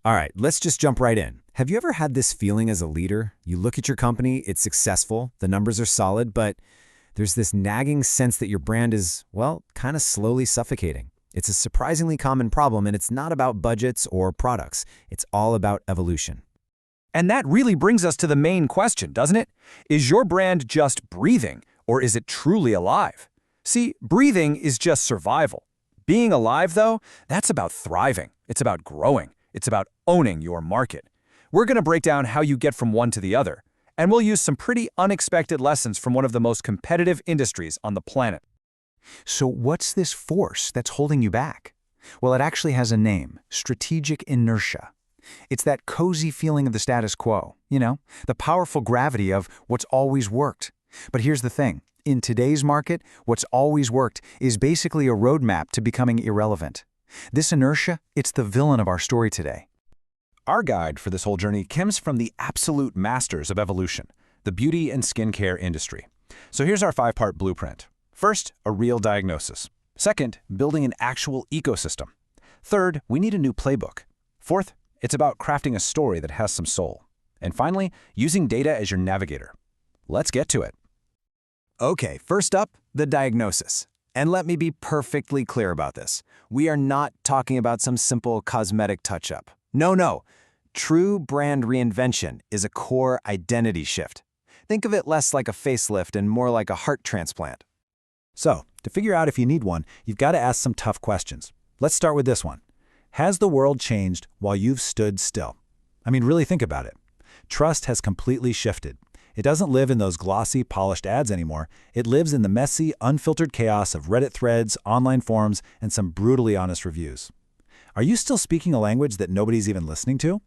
All right, let's just jump right in. Have you ever had this feeling as a leader? You look at your company, it's successful, the numbers are solid, but there's this nagging sense that your brand is, well, kind of slowly suffocating. It's a surprisingly common problem, and it's not about budgets or products. It's all about evolution. And that really brings us to the main question, doesn't it? Is your brand just breathing, or is it truly alive? See, breathing is just survival. Being alive, though, that's about thriving. It's about growing. It's about owning your market. We're going to break down how you get from one to the other, and we'll use some pretty unexpected lessons from one of the most competitive industries on the planet. So what's this force that's holding you back? Well, it actually has a name: strategic inertia. It's that cozy feeling of the status quo, the powerful gravity of what's always worked. But here's the thing. In today's market, what's always worked is basically a roadmap to becoming irrelevant. This inertia, it's the villain of our story today. Our guide for this whole journey comes from the absolute masters of evolution, the beauty and skincare industry. So here's our 5-part blueprint. First, a real diagnosis. Second, building an actual ecosystem. Third, we need a new playbook. Fourth, it's about crafting a story that has some soul. And finally, using data as your navigator. Let's get to it. Okay, first up, the diagnosis. And let me be perfectly clear about this. We are not talking about some simple cosmetic touch-up. No. True brand reinvention is a core identity shift. Think of it less like a facelift and more like a heart transplant. So, to figure out if you need one, you've got to ask some tough questions. Let's start with this one. Has the world changed while you've stood still? I mean, really think about it. Trust has completely shifted. It doesn't live in those glossy, polished ads anymore. It lives in the messy, unfiltered chaos of Reddit threads, online forums, and some brutally honest reviews. Are you still speaking a language that nobody's even listening to?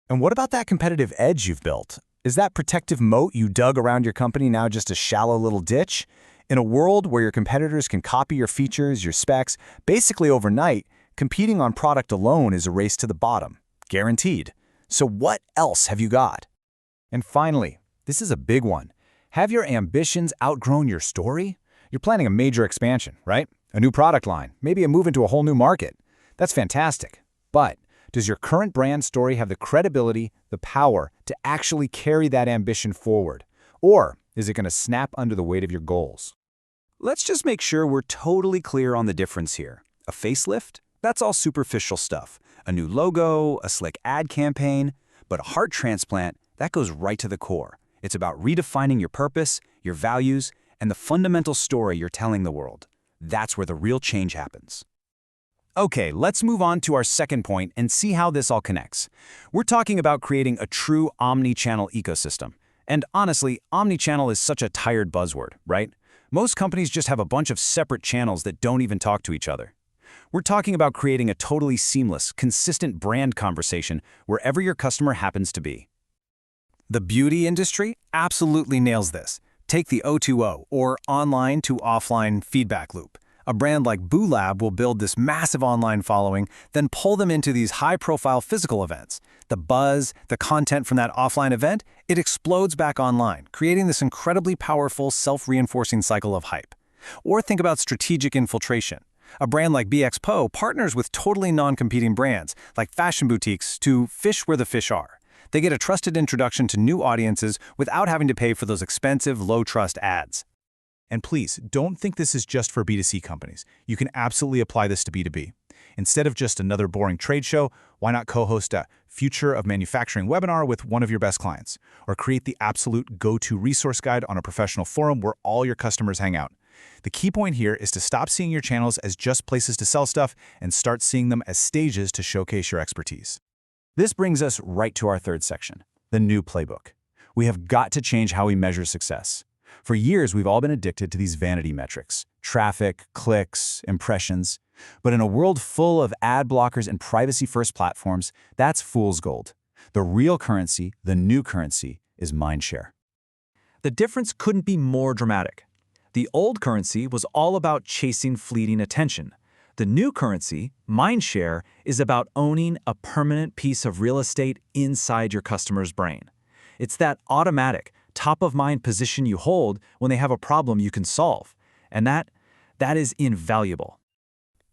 And what about that competitive edge you've built? Is that protective moat you dug around your company now just a shallow little ditch? In a world where your competitors can copy your features, your specs, basically overnight, competing on product alone is a race to the bottom, guaranteed. So what else have you got? And finally, this is a big one. Have your ambitions outgrown your story? You're planning a major expansion, right? A new product line, maybe a move into a whole new market. That's fantastic. But does your current brand story have the credibility, the power to actually carry that ambition forward? Or is it going to snap under the weight of your goals? Let's just make sure we're totally clear on the difference here. A facelift? That's all superficial stuff. A new logo, a slick ad campaign. But a heart transplant, that goes right to the core. It's about redefining your purpose, your values, and the fundamental story you're telling the world. That's where the real change happens. Okay, let's move on to our second point and see how this all connects. We're talking about creating a true omni-channel ecosystem. And honestly, omni-channel is such a tired buzzword, right? Most companies just have a bunch of separate channels that don't even talk to each other. We're talking about creating a totally seamless, consistent brand conversation wherever your customer happens to be. The beauty industry absolutely nails this. Take the O2O, or online to offline feedback loop. A brand like Boo Lab will build this massive online following, then pull them into these high-profile physical events. The buzz, the content from that offline event, it explodes back online, creating this incredibly powerful, self-reinforcing cycle of hype. Or think about strategic infiltration. A brand like BXPO partners with totally non-competing brands, like fashion boutiques, to fish where the fish are. They get a trusted introduction to new audiences without having to pay for those expensive, low-trust ads. And please, don't think this is just for B2C companies. You can absolutely apply this to B2B. Instead of just another boring trade show, why not co-host a Future of Manufacturing webinar with one of your best clients? Or create the absolute go-to resource guide on a professional forum where all your customers hang out. The key point here is to stop seeing your channels as just places to sell stuff and start seeing them as stages to showcase your expertise. This brings us right to our third section, the new playbook. We have got to change how we measure success. For years, we've all been addicted to these vanity metrics: traffic, clicks, impressions. But in a world full of ad blockers and privacy-first platforms, that's fool's gold. The real currency, the new currency, is Mindshare. The difference couldn't be more dramatic. The old currency was all about chasing fleeting attention. The new currency, Mindshare, is about owning a permanent piece of real estate inside your customer's brain. It's that automatic, top-of-mind position you hold when they have a problem you can solve. And that is invaluable.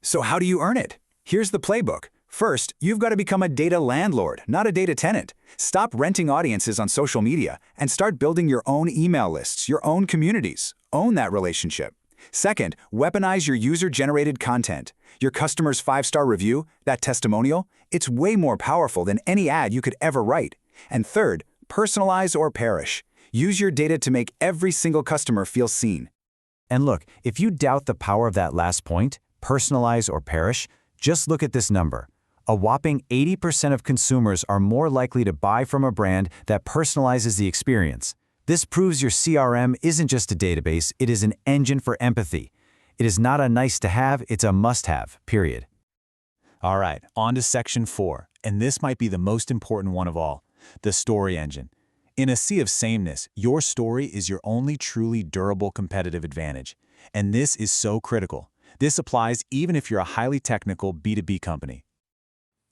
So how do you earn it? Here's the playbook. First, you've got to become a data landlord, not a data tenant. Stop renting audiences on social media and start building your own email lists, your own communities. Own that relationship. Second, weaponize your user-generated content. Your customer's 5-star review, that testimonial, it's way more powerful than any ad you could ever write. And third, personalize or perish. Use your data to make every single customer feel seen. And look, if you doubt the power of that last point, personalize or perish, just look at this number. A whopping 80% of consumers are more likely to buy from a brand that personalizes the experience. This proves your CRM isn't just a database, it is an engine for empathy. It is not a nice-to-have, it's a must-have, period. All right, on to section 4, and this might be the most important one of all, the story engine. In a sea of sameness, your story is your only truly durable competitive advantage. And this is so critical. This applies even if you're a highly technical B2B company.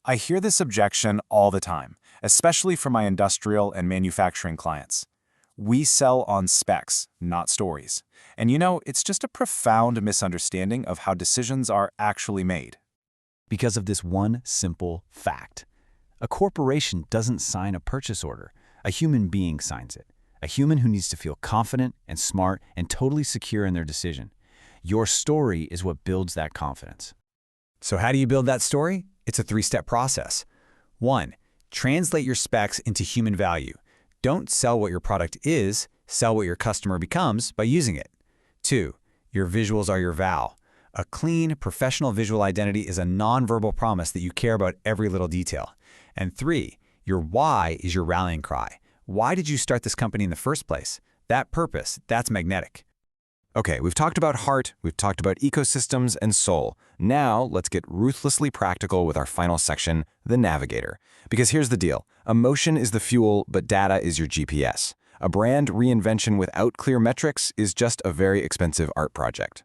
I hear this objection all the time, especially from my industrial and manufacturing clients. We sell on specs, not stories. And you know, it's just a profound misunderstanding of how decisions are actually made. Because of this one simple fact. A corporation doesn't sign a purchase order. A human being signs it. A human who needs to feel confident and smart and totally secure in their decision. Your story is what builds that confidence. So how do you build that story? It's a 3-step process. 1. Translate your specs into human value. Don't sell what your product is, sell what your customer becomes by using it. 2. Your visuals are your vow. A clean, professional visual identity is a nonverbal promise that you care about every little detail. And 3. Your why is your rallying cry. Why did you start this company in the first place? That purpose, that's magnetic. Okay, we've talked about heart, we've talked about ecosystems and soul. Now, let's get ruthlessly practical with our final section, the Navigator. Because here's the deal. Emotion is the fuel, but data is your GPS. A brand reinvention without clear metrics is just a very expensive art project.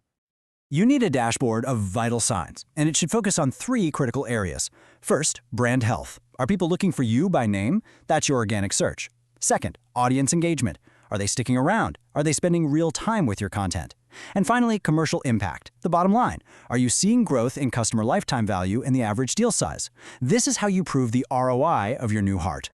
You need a dashboard of vital signs, and it should focus on 3 critical areas. First, brand health. Are people looking for you by name? That's your organic search. Second, audience engagement. Are they sticking around? Are they spending real time with your content? And finally, commercial impact, the bottom line. Are you seeing growth in customer lifetime value and the average deal size? This is how you prove the ROI of your new heart.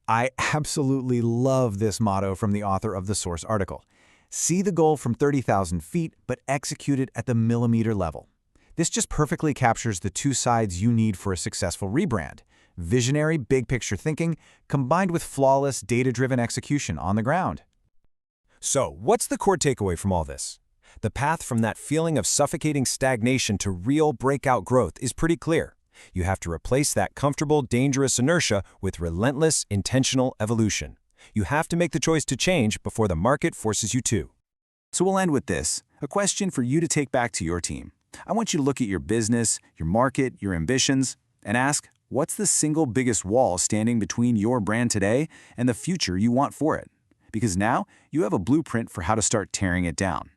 I absolutely love this motto from the author of the source article. See the goal from 30,000 feet, but execute it at the millimeter level. This just perfectly captures the 2 sides you need for a successful rebrand. Visionary, big-picture thinking, combined with flawless, data-driven execution on the ground. So, what's the core takeaway from all this? The path from that feeling of suffocating stagnation to real breakout growth is pretty clear. You have to replace that comfortable, dangerous inertia with relentless, intentional evolution. You have to make the choice to change before the market forces you to. So we'll end with this, a question for you to take back to your team. I want you to look at your business, your market, your ambitions, and ask, what's the single biggest wall standing between your brand today and the future you want for it? Because now you have a blueprint for how to start tearing it down.